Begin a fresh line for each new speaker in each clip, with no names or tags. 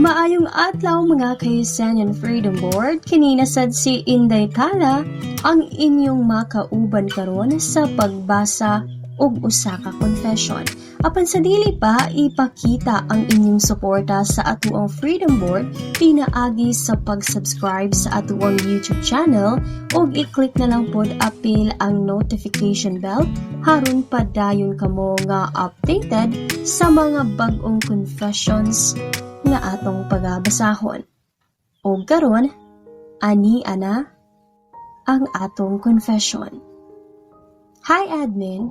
Maayong adlaw mga ka-UCnian Freedom Board, kininasad si Inday Talla ang inyong makauban karon sa pagbasa og usa ka confession. Apan sa dili pa ipakita ang inyong suporta sa atuang Freedom Board pinaagi sa pag-subscribe sa atuang YouTube channel ug i-click na lang pod apil ang notification bell haron padayon kamo nga updated sa mga bag-ong confessions nga atong pagabasahon. O karon, ani-ana ang atong confession. Hi admin,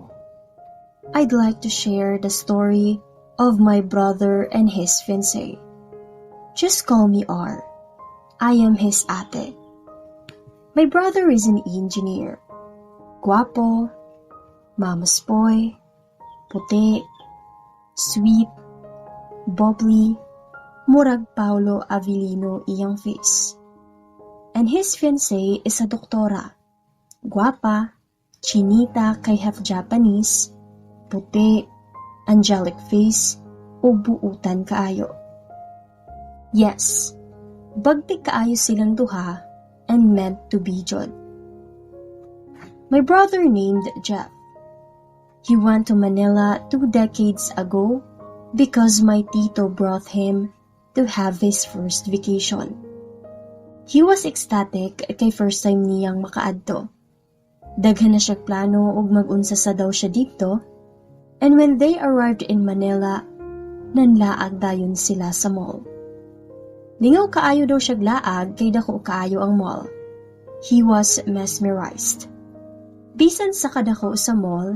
I'd like to share the story of my brother and his fiancée. Just call me R. I am his ate. My brother is an engineer. Guwapo, mama's boy, puti, sweet, bubbly, murag Paulo Avellino iyang face. And his fiancée is a doktora. Guwapa, chinita kay half Japanese, puti, angelic face, o buutan kaayo. Yes, bagtik kaayo silang duha and meant to be jud. My brother named Jeff. He went to Manila 2 decades ago because my tito brought him to have his first vacation. He was ecstatic kay first time niyang makaadto. Daghan na siya plano ug mag-unsa sa daw siya dito, and when they arrived in Manila, nanlaag dayon sila sa mall. Lingaw kaayo daw siya laag kay dako kaayo ang mall. He was mesmerized. Bisan sa kadako sa mall,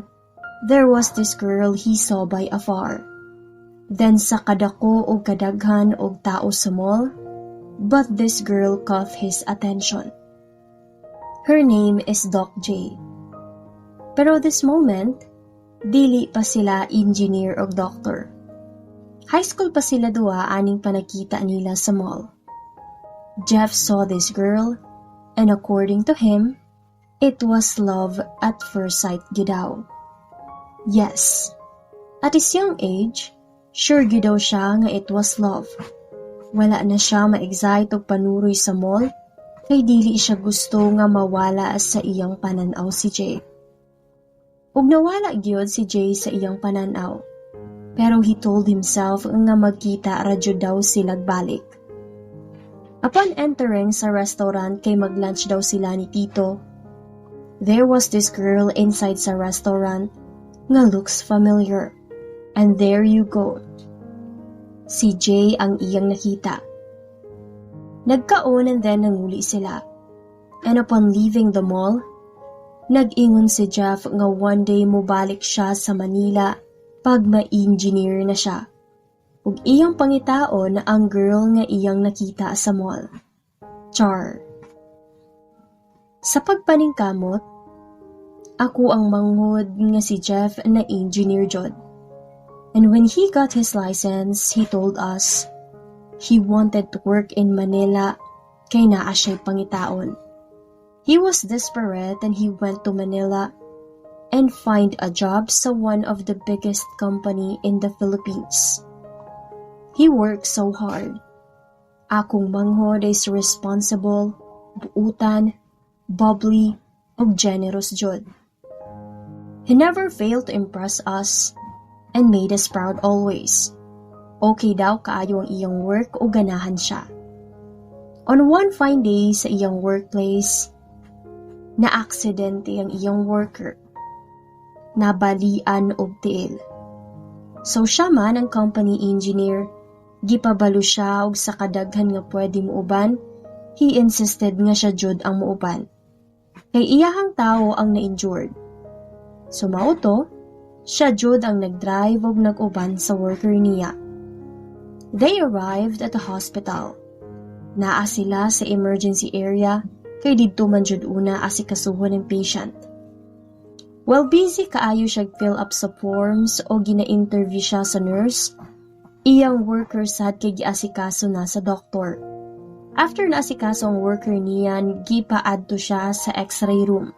there was this girl he saw by afar. Then sa kadako og kadaghan og tao sa mall, but this girl caught his attention. Her name is Doc J. Pero this moment, dili pa sila engineer o doctor. High school pa sila duha aning panakita nila sa mall. Jeff saw this girl, and according to him, it was love at first sight gidaw. Yes, at his young age, sure gidaw siya nga it was love. Wala na siya ma-excite o panuroy sa mall, kay dili siya gusto nga mawala sa iyang pananaw si Jay. Ug nawala gyud si Jay sa iyang pananaw, pero he told himself nga magkita radyo daw sila balik. Upon entering sa restaurant kay mag-lunch daw sila ni Tito, there was this girl inside sa restaurant nga looks familiar. And there you go. Si Jay ang iyang nakita. Nagkaon and then nanguli sila. And upon leaving the mall, nag-ingon si Jeff nga one day mobalik siya sa Manila pag ma-engineer na siya. Ug iyang pangitaon na ang girl nga iyang nakita sa mall. Char. Sa pagpaningkamot, ako ang manghod nga si Jeff na engineer jud. And when he got his license, he told us he wanted to work in Manila kay naa siya'y pangitaon. He was desperate and he went to Manila and find a job sa one of the biggest company in the Philippines. He worked so hard. Akong manghod is responsible, buutan, bubbly, ug generous jud. He never failed to impress us and made us proud always. Okay daw kaayo ang iyang work o ganahan siya. On one fine day sa iyang workplace, na-aksidente ang iyang worker. Nabalian og tiil. So siya man ang company engineer, gipabalo siya og sa kadaghan nga pwede muuban, he insisted nga siya jud ang muuban. Kay iyahang tao ang na-injured. So mauto, siya jud ang nag-drive og nag-uban sa worker niya. They arrived at the hospital. Naa sila sa emergency area kay didto man jud una asikasuhon ng patient. While busy kaayo siya fill up sa forms o gina-interview siya sa nurse, iyang worker sad kay giasikaso na sa doktor. After naasikaso ang worker niyan, gipaadto siya sa x-ray room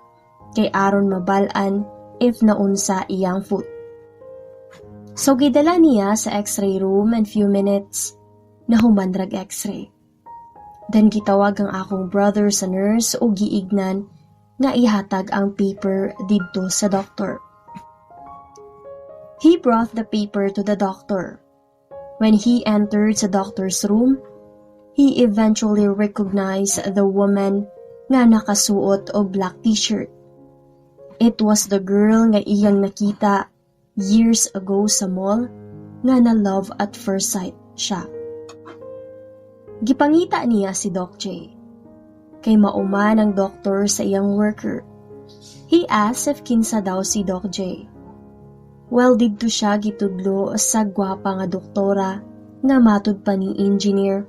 kay aron mabalaan if naunsa iyang foot. So gidala niya sa x-ray room and few minutes, na humandrag x-ray. Then gitawag ang akong brother sa nurse o giignan nga ihatag ang paper didto sa doktor. He brought the paper to the doctor. When he entered sa doctor's room, he eventually recognized the woman nga nakasuot og black t-shirt. It was the girl nga iyang nakita years ago sa mall nga na love at first sight siya. Gipangita niya si Doc J. Kay mauman ang doktor sa iyang worker. He asked if kinsa daw si Doc J. Well, didto siya gitudlo sa gwapa nga doktora nga matud pa ni engineer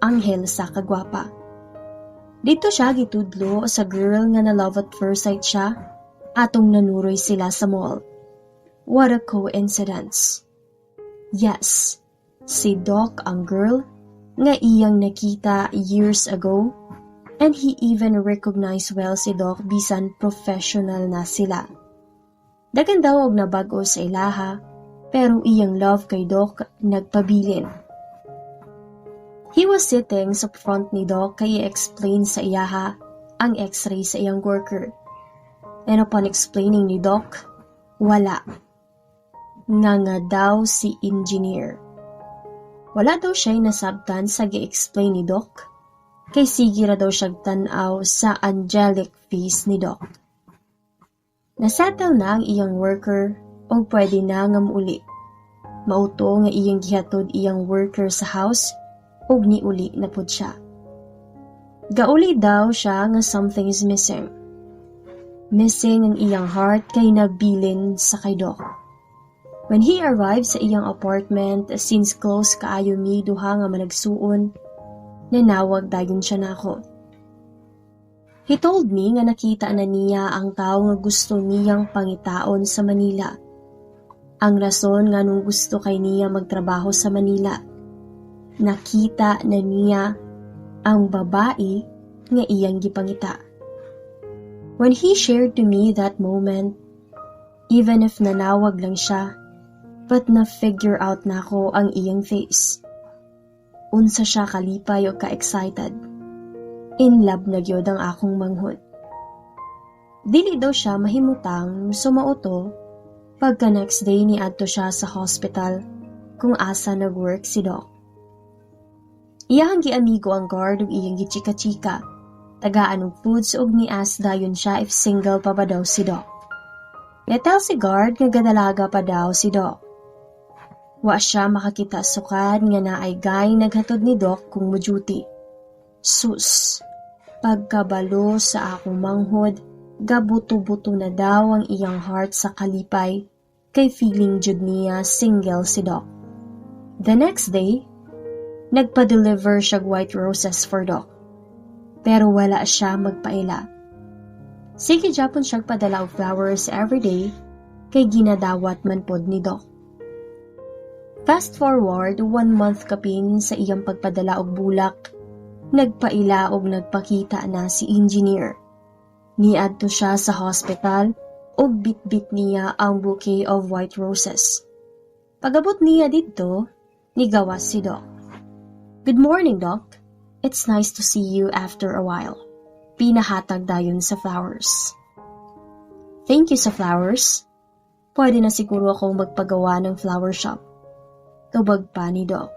Angel sa kagwapa. Dito siya gitudlo sa girl nga na love at first sight siya atong nanuroy sila sa mall. What a coincidence. Yes, si Doc ang girl nga iyang nakita years ago and he even recognized well si Doc bisan professional na sila. Dagan daw og nabago sa ilaha pero iyang love kay Doc nagpabilin. He was sitting sa front ni Doc kay i-explain sa iyaha ang x-ray sa iyang worker. And upon explaining ni Doc, wala. Nga daw si engineer. Wala daw siya'y nasabtan sa gi-explain ni Doc, kay sige ra daw siyang tanaw sa angelic face ni Doc. Nasettle na ang iyang worker o pwede na nga uli. Mauto nga iyang gihatod iyang worker sa house o niuli na pud siya. Gauli daw siya nga something is missing. Missing ang iyang heart kay nabilin sa kay Doc. When he arrived sa iyang apartment, since close kaayo mi duha nga managsuon, nanawag dayon siya nako. He told me nga nakita na niya ang tao nga gusto niyang pangitaon sa Manila. Ang rason nga nung gusto kay niya magtrabaho sa Manila. Nakita na niya ang babae nga iyang gipangita. When he shared to me that moment, even if nanawag lang siya, but na-figure out na ko ang iyang face. Unsa siya kalipay o ka-excited. In love na gyud ang akong manghod. Dili daw siya mahimutang sumauto pagka next day ni adto siya sa hospital kung asa nag-work si Doc. Iyahang giamigo ang guard ug iyang gichika-chika. Tagaan og foods ug ni-ask dayon siya if single pa ba daw si Doc. Netel si guard nga gadalaga pa daw si Doc. Wa siya makakita sukad nga naay guy naghatod ni Doc kung mo-duty. Sus, pagkabalo sa akong manghod, gabuto-buto na daw ang iyang heart sa kalipay, kay feeling jud niya single si Doc. The next day, nagpa-deliver siya white roses for Doc. Pero wala siya magpaila. Sige japon siya padala og flowers everyday, kay ginadawat man pod ni Doc. Fast forward, 1 month kapin sa iyang pagpadala og bulak, nagpaila og nagpakita na si engineer. Niadto siya sa hospital ug bitbit niya ang bouquet of white roses. Pagabot niya didto, nigawas si Doc. Good morning, Doc. It's nice to see you after a while. Pinahatag dayon sa flowers. Thank you sa flowers. Pwede na siguro akong magpagawa ng flower shop. Tubag pa ni Doc.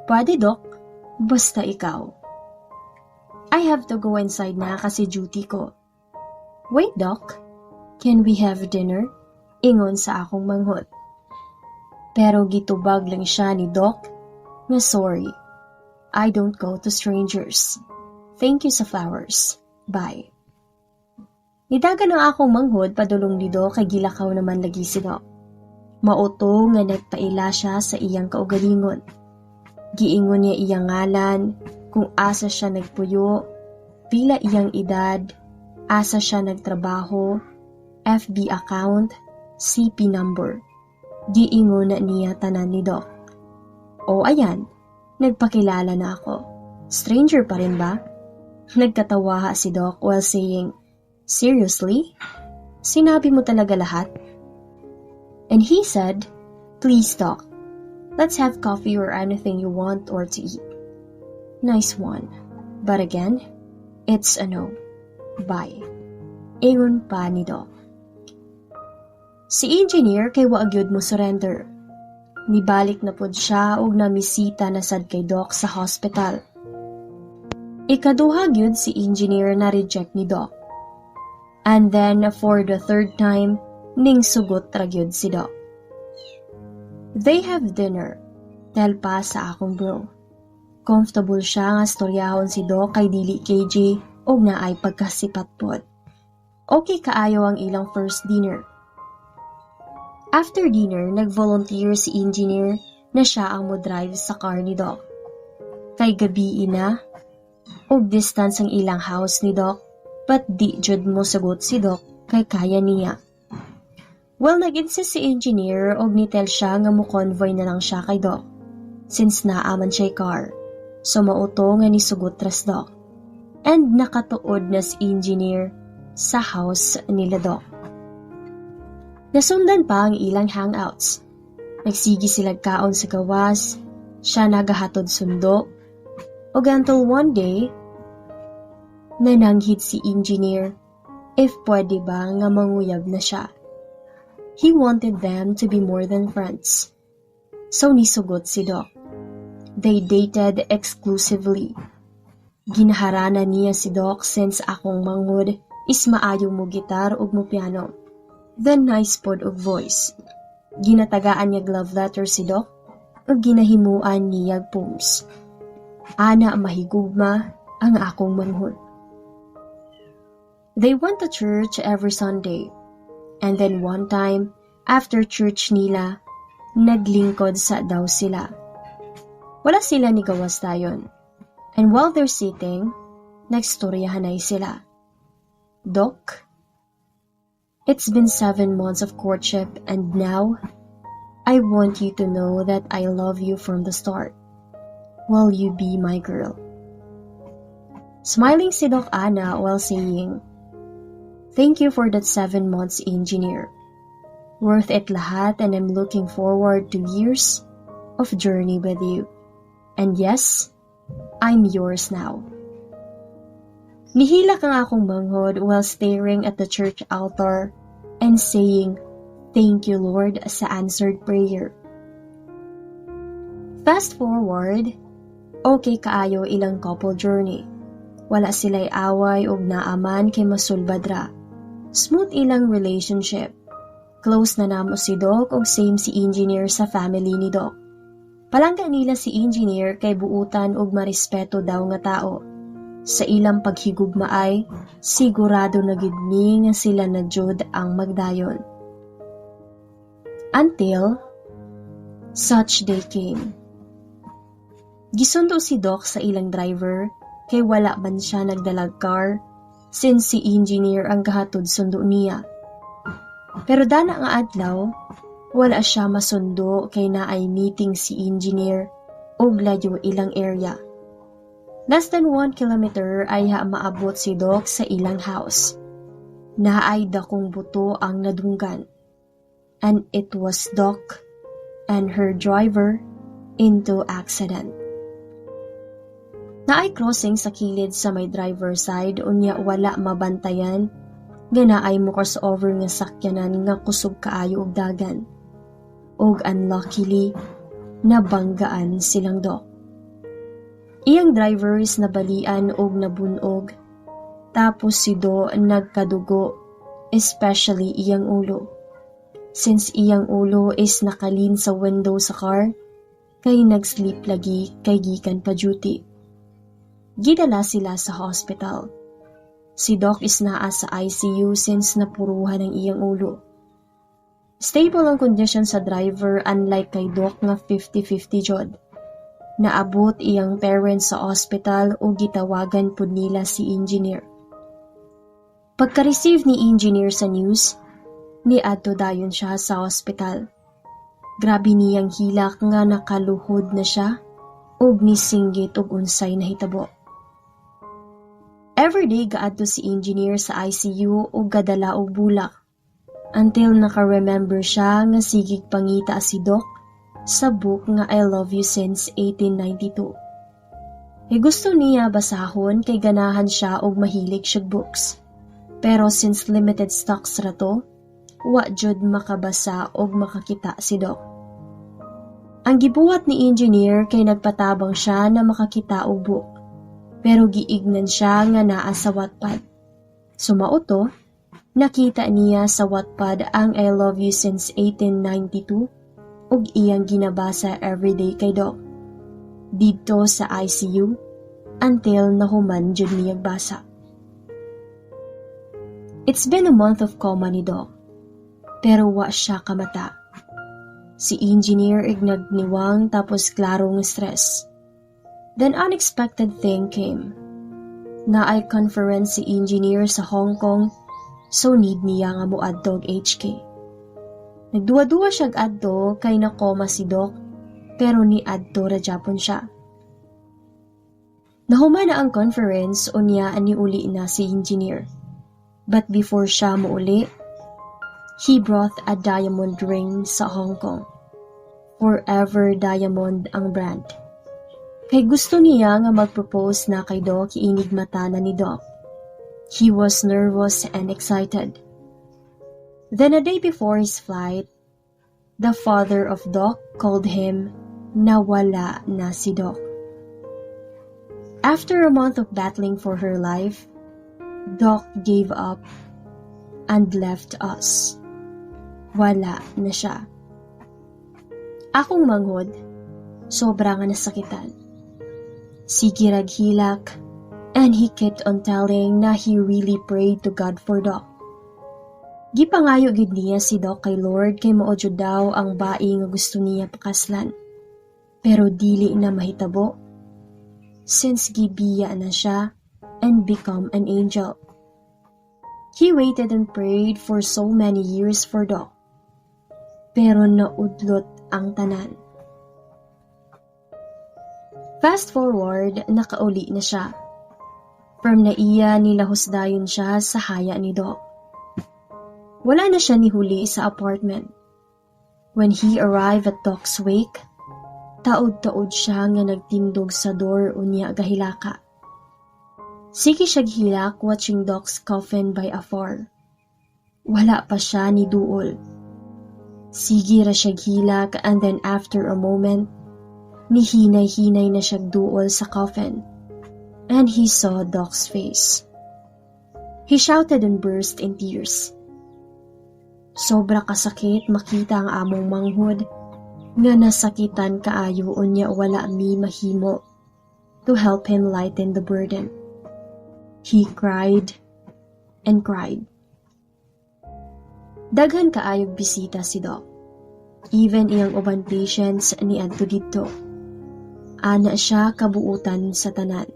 Pwede, Doc. Basta ikaw. I have to go inside na kasi duty ko. Wait, Doc. Can we have dinner? Ingon sa akong manghod. Pero gitubag lang siya ni Doc nga sorry. I don't go to strangers. Thank you sa flowers. Bye. Nidagan ang akong manghod padulong ni Doc kay gilakaw naman lagi si Doc. Mauto nga nagpaila siya sa iyang kaugalingon. Giingon niya iyang ngalan, kung asa siya nagpuyo, pila iyang edad, asa siya nagtrabaho, FB account, CP number. Giingon na niya tanan ni Doc. O ayan, nagpakilala na ako. Stranger pa rin ba? Nagkatawa si Doc while saying, seriously? Sinabi mo talaga lahat? And he said, please Doc, Let's have coffee or anything you want or to eat. Nice one. But again, it's a no. Bye. Ingon pa ni Doc. Si engineer kay waagyod mo surrender. Nibalik na pod siya og namisita na sad kay Doc sa hospital. Ikaduha gyud si engineer na reject ni Doc. And then for the third time, ning sugot ra gyud si Doc. They have dinner. Tel pa sa akong bro. Comfortable siya nga storyahon si Doc kay dili KJ og naay pagkasipat pod. Okay kaayo ang ilang first dinner. After dinner, nag-volunteer si engineer na siya ang mo-drive sa car ni Doc. Kay gabi na, og distance ang ilang house ni Doc, but di jud mo sagot si Doc kay kaya niya. Well, nag-insist si engineer og nitel siya nga mo-convoy na lang siya kay Doc, since naaman siya car, so mauto nga ni sugot ras Doc. And nakatuod na si engineer sa house nila Doc. Nasundan pa ang ilang hangouts. Nagsigi sila kaon sa gawas, siya nagahatod sundo, ug until one day, nananghid si engineer if pwede ba nga manguyab na siya. He wanted them to be more than friends. So nisugot si Doc. They dated exclusively. Ginaharana niya si Doc since akong manghud is maayo mo gitar ug mo piano. Then nice pod og voice. Ginatagaan niya love letter si Doc ug ginahimuan niya poems. Ana mahigugma ang akong manghud. They went to church every Sunday. And then one time, after church nila, naglingkod sa daw sila. Wala sila ni gawas dayon. And while they're sitting, nagstoryahanay sila. Doc, it's been 7 months of courtship and now, I want you to know that I love you from the start. Will you be my girl? Smiling si Doc Ana while saying, thank you for that 7 months, engineer. Worth it lahat and I'm looking forward to years of journey with you. And yes, I'm yours now. Nihilak ang akong manghod while staring at the church altar and saying, thank you Lord sa answered prayer. Fast forward, okay kaayo ilang couple journey. Wala sila'y away og naaman kay masulbadra. Smooth ilang relationship. Close na namo si Doc og same si engineer sa family ni Doc. Palangga nila si engineer kay buutan og marespeto daw nga tao. Sa ilang paghigugma ay sigurado na gid ni nga sila na jud ang magdayon. Until such day came. Gisundo si Doc sa ilang driver kay wala man siya nagdalag car since si engineer ang gahatod sundo niya. Pero dana nga adlaw, wala siya masundo kay naay meeting si engineer og layo ilang area. Less than 1 kilometer ay maabot si Doc sa ilang house. Naay dakong buto ang nadunggan. And it was Doc and her driver into accident. Naay crossing sa kilid sa may driver side unya wala mabantayan nga naay mo crossover nga sakyanan nga kusog kaayo og dagan. Og unluckily, nabanggaan silang Doc. Iyang driver is nabalian og nabunog, tapos si Do nagkadugo, especially iyang ulo. Since iyang ulo is nakalin sa window sa car, kay nag-sleep lagi kay gikan pa duty. Gidala sila sa hospital. Si Doc is naa sa ICU since napuruhan ang iyang ulo. Stable ang condition sa driver unlike kay Doc nga 50-50 jod. Naabot iyang parents sa hospital o gitawagan pud nila si engineer. Pagka-receive ni engineer sa news, niadto dayon siya sa hospital. Grabe niyang hilak nga nakaluhod na siya ug nisinggit og unsay nahitabo. Everyday gaadto si engineer sa ICU ug gadala og bulak until naka-remember siya nga sigig pangita si Doc sa book nga I Love You Since 1892. Gusto niya basahon kay ganahan siya og mahilig siya books. Pero since limited stocks ra to, wa jud makabasa og makakita si Doc. Ang gibuhat ni engineer kay nagpatabang siya na makakita og book. Pero giignan siya nga naa sa Wattpad. Sumauto, nakita niya sa Wattpad ang I Love You Since 1892 ug iyang ginabasa everyday kay Doc. Didto sa ICU until nahuman jud niya basa. It's been a month of coma ni Doc, pero wa siya kamata. Si engineer ignagniwang tapos klarong stress. Then unexpected thing came. Naay conference si engineer sa Hong Kong, so need niya nga muadto og HK. Nagduwa-duwa siya adto kay nakoma si Doc, pero ni adto ra Japon siya. Nahuman na ang conference unya ani uli na si engineer. But before siya muuli, he brought a diamond ring sa Hong Kong. Forever Diamond ang brand. Kay gusto niya nga mag-propose na kay Doc iinig mata na ni Doc. He was nervous and excited. Then a day before his flight, the father of Doc called him na wala na si Doc. After a month of battling for her life, Doc gave up and left us. Wala na siya. Akong manghod, sobra nga nasakitan. Sige raghilak, and he kept on telling na he really prayed to God for Doc. Gipangayo gid niya si Doc kay Lord kay mao jud daw ang bai nga gusto niya pakaslan. Pero dili na mahitabo since gibiya na siya and become an angel. He waited and prayed for so many years for Doc. Pero naudlot ang tanan. Fast forward, nakauli na siya. From naiya nilahusdayon siya sa haya ni Doc. Wala na siya nihuli sa apartment. When he arrived at Doc's wake, taod-taod siya nga nagtindog sa door unya gahilaka. Sige siya hilak watching Doc's coffin by afar. Wala pa siya ni duol. Sige ra siya hilak and then after a moment, nihinay-hinay na siya duol sa coffin. And he saw Doc's face. He shouted and burst in tears. Sobra kasakit makita ang among manghod nga nasakitan kaayo unya wala mi mahimo to help him lighten the burden. He cried and cried. Daghan kaayog bisita si Doc. Even iyang uban patients ni adto didto. Ana siya kabuutan sa tanan.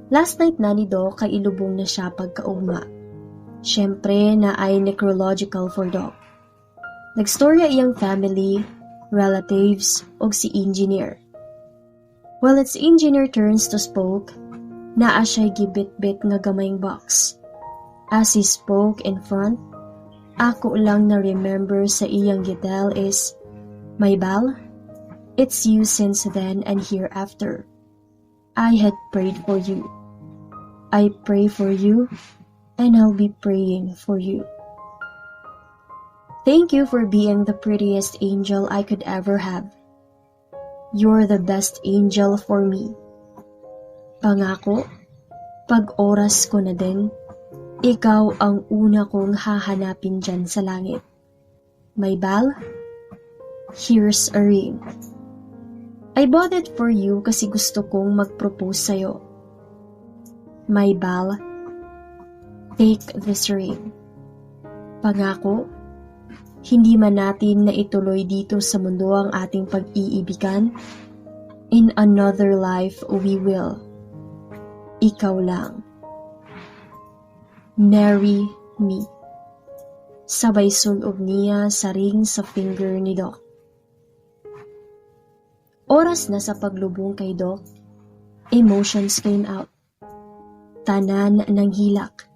Last night na ni Doc kay ilubong na siya pagkaugma. Siyempre na ay necrological for Doc. Nagstorya iyang family, relatives, og si engineer. While its engineer turns to spoke, naa siya'y gibit-bit nga gamayng box. As he spoke in front, ako lang na remember sa iyang gitel is, "My Bal, it's you since then and hereafter. I had prayed for you. I pray for you, and I'll be praying for you. Thank you for being the prettiest angel I could ever have. You're the best angel for me. Pangako, pag oras ko na din, ikaw ang una kong hahanapin dyan sa langit. My Bal, here's a ring. I bought it for you kasi gusto kong mag-propose sa'yo. My Bal, take this ring. Pangako, hindi man natin na ituloy dito sa mundo ang ating pag-iibigan. In another life, we will. Ikaw lang. Marry me. Sabay sulob niya sa ring sa finger ni Doc. Oras na sa paglubong kay Doc, emotions came out. Tanan ng hilak.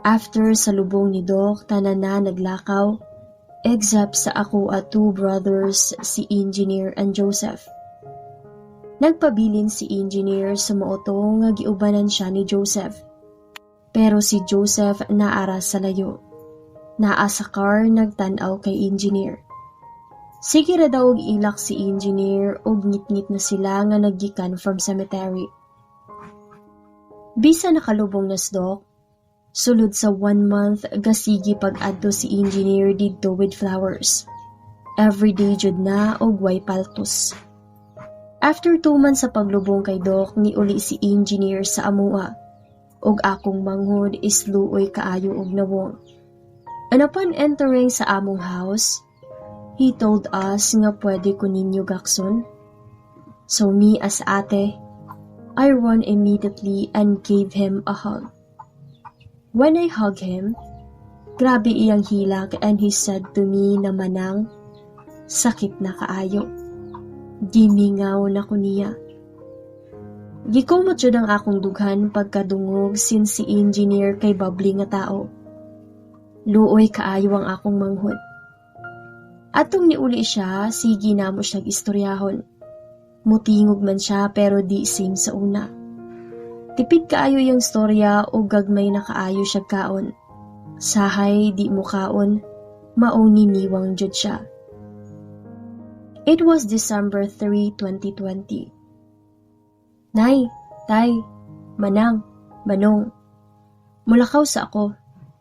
After sa lubong ni Doc, tanan na naglakaw, except sa ako at two brothers, si Engineer and Joseph. Nagpabilin si Engineer sa mooto nga giubanan siya ni Joseph. Pero si Joseph naara sa layo. Naa sa car nagtanaw kay Engineer. Sige ra daw og ilak si Engineer og ngit-ngit na sila nga naggikan from cemetery. Bisa nakalubong na sdok, sulod sa 1 month gasigi pag-adto si Engineer didto with flowers. Everyday jud na og way paltos. After 2 months sa paglubong kay Doc, niuli si Engineer sa amua, og akong manghod is luoy kaayo og nawong. And upon entering sa among house, he told us nga pwede ko ninyo gakson. So me as ate, I run immediately and gave him a hug. When I hugged him, grabe iyang hilak and he said to me na manang, sakit na kaayo. Gimingaw na ko niya. Gikumot jud ang akong dughan pagkadungog since si Engineer kay babli nga tao. Luoy kaayo ang akong manghod. Atong niuli siya, sige na mo siyang istoryahon. Mutingog man siya pero di same sa una. Tipid kaayo yung storya o gagmay na kaayo siya kaon. Sahay di mo kaon, maong niniwang jud siya. It was December 3, 2020. Nay, tay, manang, manong. Mulakaw sa ako.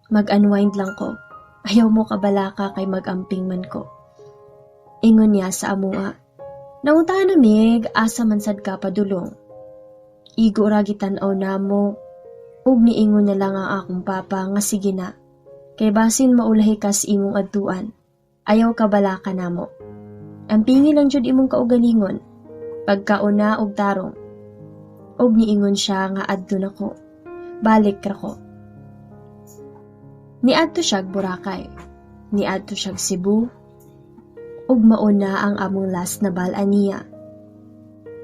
Mag-unwind lang ko. Ayaw mo kabalaka kay mag-amping man ko. Ingon niya sa amua. Naunta namig, asa man sad ka padulong. Igo ra gitanaw namo. Ug niingon na lang ang akong papa nga sige na. Kay basin maulahi kas imong adtuan. Ayaw kabalaka namo. Ang pingi lang jud imong kaugalingon, pagkauna og tarong. Og niingon siya nga adto na ko. Balik ra ko. Niadto siya Boracay. Niadto siya Cebu. Ug mauna ang among last na bal-aniya.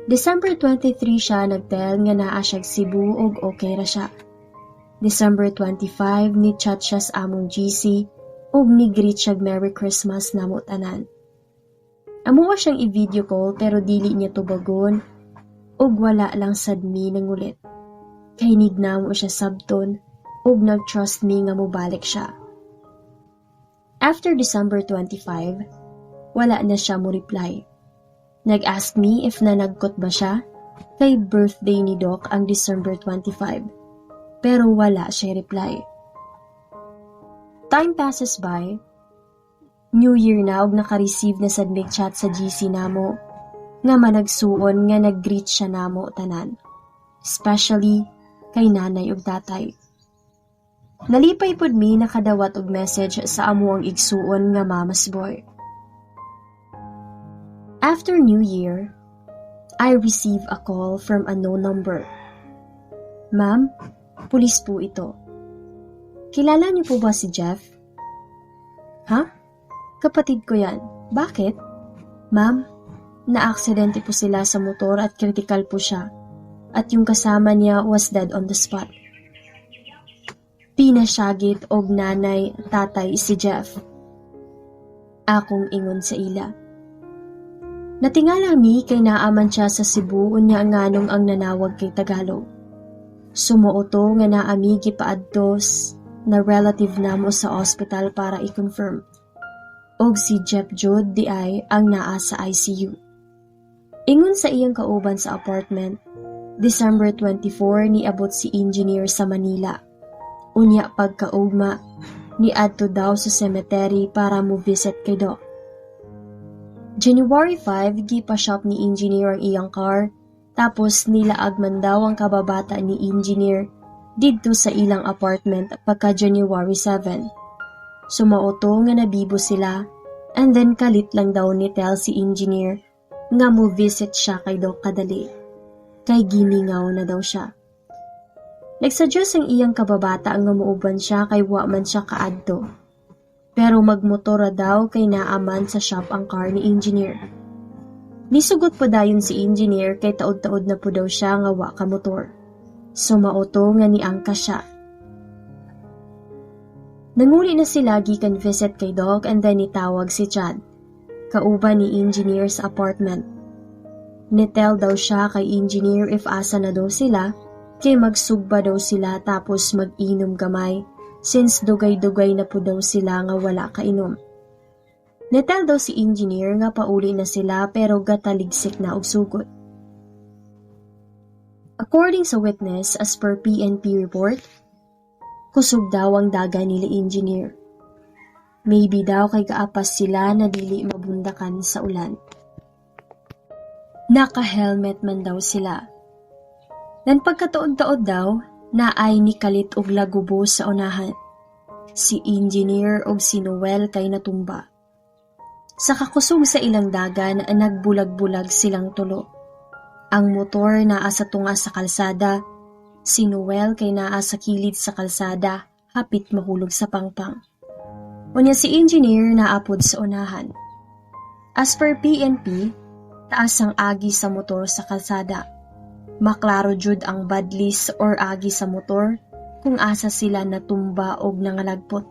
December 23 siya nagtel nga naa siya Cebu og okay ra siya. December 25 ni chat siya sa among GC ug ni greet siya Merry Christmas namo tanan. Amuha siyang i-video call pero dili niya tubagon ug wala lang sad mi nangulit. Kay nigna mo siya sabton ug nag-trust me nga mobalik siya. After December 25, wala na siya mo reply. Nag-ask me if nanagkot ba siya kay birthday ni Doc ang December 25 pero wala siya reply. Time passes by. New Year na og naka-receive na sad mig chat sa GC namo nga managsuon nga nag-greet siya namo tanan. Especially kay nanay ug tatay. Nalipay pod mi nakadawat og message sa amo ang igsuon nga mama's boy. After New Year, I receive a call from a no number. Ma'am, pulis po ito. Kilala niyo po ba si Jeff? Ha? Kapatid ko yan. Bakit? Ma'am, na-aksidente po sila sa motor at critical po siya. At yung kasama niya was dead on the spot. Pinasyagit og nanay, tatay si Jeff. Akong ingon sa ila. Natingala mi kay naaman siya sa Cebu unya nganong ang nanawag kay Tagalog. Sumuoto nga naami gipaadtos na relative namo sa ospital para i-confirm. Og si Jeff Jod di ay ang naa sa ICU. Ingon sa iyang kauban sa apartment, December 24 niabot si Engineer sa Manila. Unya pagkaugma, niadto daw sa cemetery para mo visit kay Doc. January 5, gipa-shop ni Engineer ang iyang car, tapos nilaag man daw ang kababata ni Engineer didto sa ilang apartment pagka January 7. Sumauto nga nabibo sila, and then kalit lang daw ni tell si Engineer nga mo visit siya kay Doc kadali. Kay gimingaw na daw siya. Nagsuggest ang iyang kababata nga muuban siya kay wa man siya kaadto. Pero magmotora daw kay naaman sa shop ang car ni Engineer. Nisugot po dayon si Engineer kay taod-taod na po daw siya nga wa ka motor. Sumauto nga niangka siya. Nanguli na sila gikan visit kay Doc and then nitawag si Chad, kauban ni engineer sa apartment. Nitel daw siya kay engineer if asa na daw sila, kay magsugba daw sila tapos mag-inom gamay since dugay-dugay na po daw sila nga wala kainom. Nitel daw si engineer nga pauli na sila pero gataligsik na og sugot. According sa witness as per PNP report, kusog daw ang daga nila engineer. Maybe daw kay gaapas sila na dili mabundakan sa ulan. Naka-helmet man daw sila. Nan pagkatuod-taod daw, naay ni kalit og lagubo sa unahan. Si engineer og si Noel kay natumba. Sa kakusog sa ilang dagan, nagbulag-bulag silang tulo. Ang motor naa sa tunga sa kalsada, si Noel kay naa sa kilid sa kalsada, hapit mahulog sa pangpang. Unya si engineer naapod sa unahan. As per PNP, taas ang agi sa motor sa kalsada. Maklaro jud ang badlis or agi sa motor kung asa sila natumba og nangalagpot.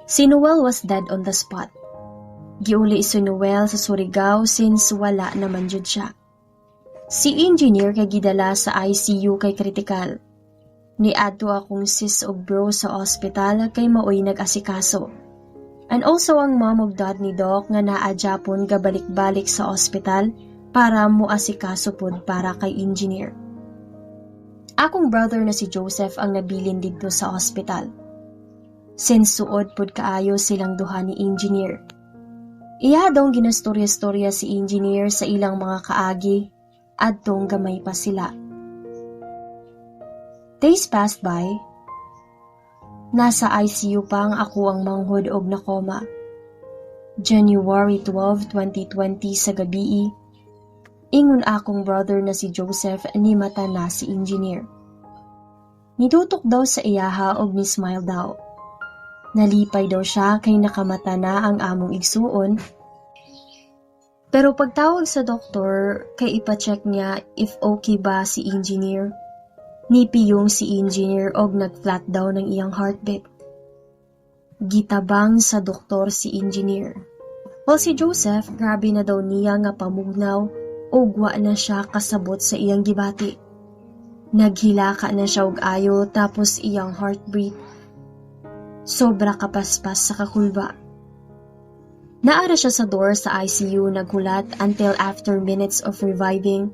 Si Noel was dead on the spot. Giuli si Noel sa Surigao since wala naman jud siya. Si engineer kay gidala sa ICU kay kritikal. Niadto akong sis og bro sa ospital kay maoy nag-asikaso. And also ang mom og dad ni Doc nga naa Japon gabalik-balik sa ospital para moasikaso pod para kay engineer. Akong brother na si Joseph ang nabilin didto sa ospital. Since suod pod kaayo silang duha ni engineer. Iya daw ginastorya-storya si engineer sa ilang mga kaagi adtong gamay pa sila. Days passed by. Nasa ICU pa ang ako ang manghod og nakoma. January 12, 2020 sa gabi, ingon akong brother na si Joseph ni mata na si engineer. Nitutok daw sa iyaha og ni smile daw. Nalipay daw siya kay nakamata na ang among igsuon. Pero pagtawag sa doktor kay ipacheck niya if okay ba si engineer. Nipiyong si engineer og nag-flat daw ng iyang heartbeat. Gitabang sa doktor si engineer. While si Joseph, grabe na daw niya nga pamugnaw og wa na siya kasabot sa iyang gibati. Naghilaka na siya og ayo tapos iyang heartbeat sobra kapaspas sa kakulba. Naara siya sa door sa ICU naghulat until after minutes of reviving.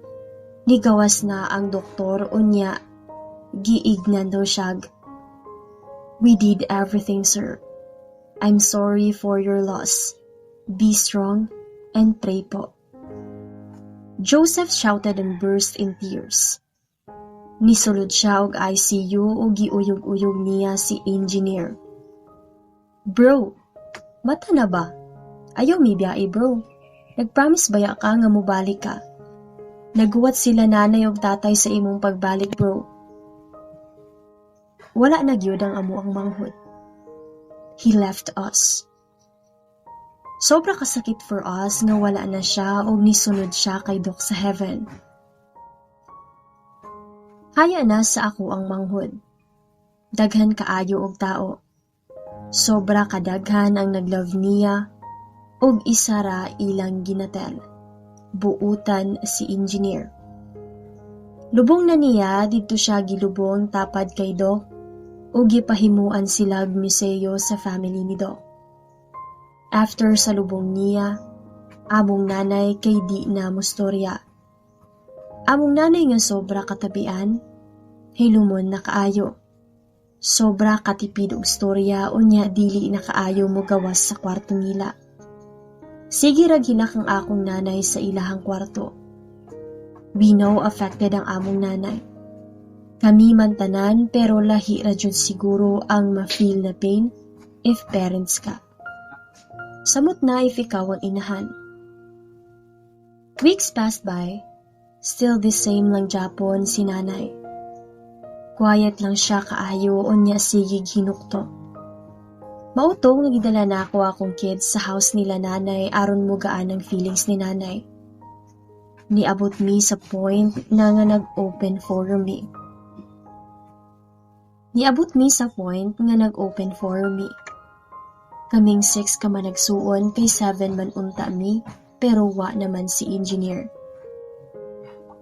Nigawas na ang doktor unya. Giignan daw siya. We did everything, sir. I'm sorry for your loss. Be strong and pray po. Joseph shouted and burst in tears. Nisulod siya og ICU o giuyog-uyog niya si engineer. Bro, mata na ba? Ayaw mi biyae bro. Nagpromise baya ka nga mubalik ka. Naguwat sila nanay og tatay sa imong pagbalik bro. Wala na gyud ang amo ang manghod. He left us. Sobra kasakit for us nga wala na siya o nisunod siya kay Doc sa heaven. Haya na sa ako ang manghod. Daghan kaayo og tao. Sobra kadaghan ang naglove niya og isara ilang ginatel. Buutan si engineer. Lubong na niya didto siya gilubong tapad kay Doc o gipahimuan sila museo sa family ni Doc. After sa lubong niya, among nanay kay di na mustorya. Among nanay nga sobra katabian, hilumon na kaayo. Sobra katipid og storya unya dili na kaayo mo gawas sa kwarto nila. Sige ra ginak ang akong nanay sa ilahang kwarto. We know affected ang among nanay. Kami man tanan pero lahi ra jud siguro ang ma-feel na pain if parents ka. Samot na if ikaw ang inahan. Weeks passed by, still the same lang Japon si nanay. Quiet lang siya kaayo unya sigig hinukto. Mautong nagidala na ako akong kids sa house nila nanay aron mo gaan ang feelings ni nanay. Niabot mi sa point na nga nag-open for me. Niabot mi sa point nga nag-open forum mi. Kaming 6 ka man nagsuon kay 7 man unta mi, pero wa naman si engineer.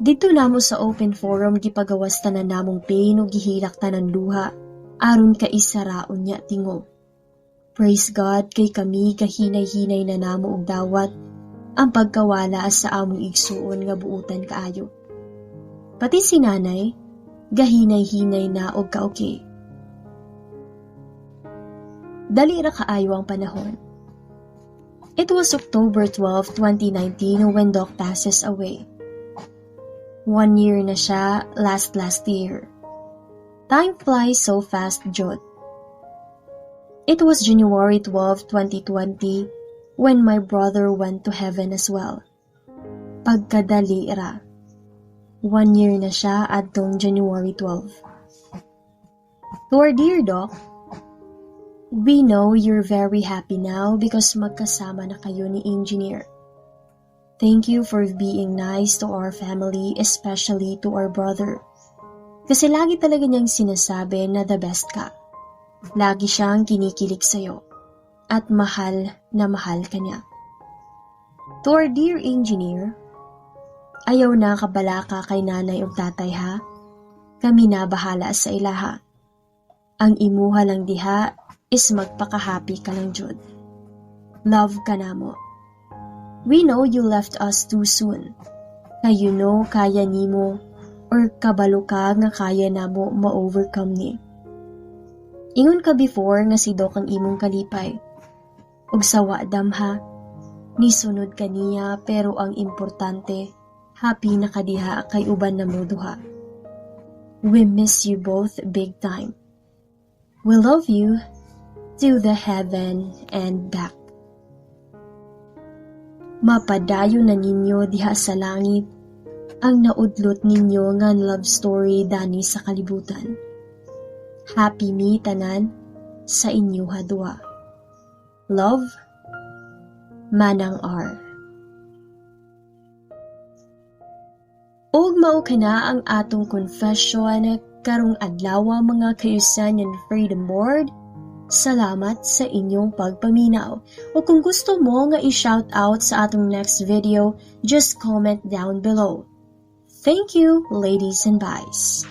Dito namo sa open forum gipagawas tanan namong pain ug gihilak tanan luha aron ka isaraon nya tingob. Praise God kay kami kahinay-hinay na namo og dawat ang pagkawala sa among igsuon nga buutan kaayo. Pati si nanay gahinay-hinay na og kaokey. Dali ra kaayo ang panahon. It was October 12, 2019 when Doc passes away. 1 year na siya last year. Time flies so fast, Jod. It was January 12, 2020 when my brother went to heaven as well. Pagkadali ra. 1 year na siya adtong January 12. To our dear Doc, we know you're very happy now because magkasama na kayo ni Engineer. Thank you for being nice to our family, especially to our brother. Kasi lagi talaga niyang sinasabi na the best ka. Lagi siyang kinikilig sa'yo. At mahal na mahal ka niya. To our dear Engineer, ayaw na kabalaka kay nanay o tatay ha. Kami na bahala sa ilaha. Ang imuha lang diha is magpaka-happy ka lang, Jud. Love ka na mo. We know you left us too soon. Kaya know kaya nimo or kabalo ka nga kaya na mo ma-overcome ni. Ingon ka before nga si Doc ang imong kalipay. Og sawa damha, nisunod ka niya pero ang importante, happy na kadiha kay uban na mo duha. We miss you both big time. We love you to the heaven and back. Mapadayo na ninyo diha sa langit ang naudlot ninyo nga love story dani sa kalibutan. Happy mi tanan sa inyo hadwa. Love, Manang R. Og mao kana ang atong confession karong adlaw mga ka-UCnian Freedom Board. Salamat sa inyong pagpaminaw. O kung gusto mo nga i-shout out sa atong next video, just comment down below. Thank you, ladies and boys.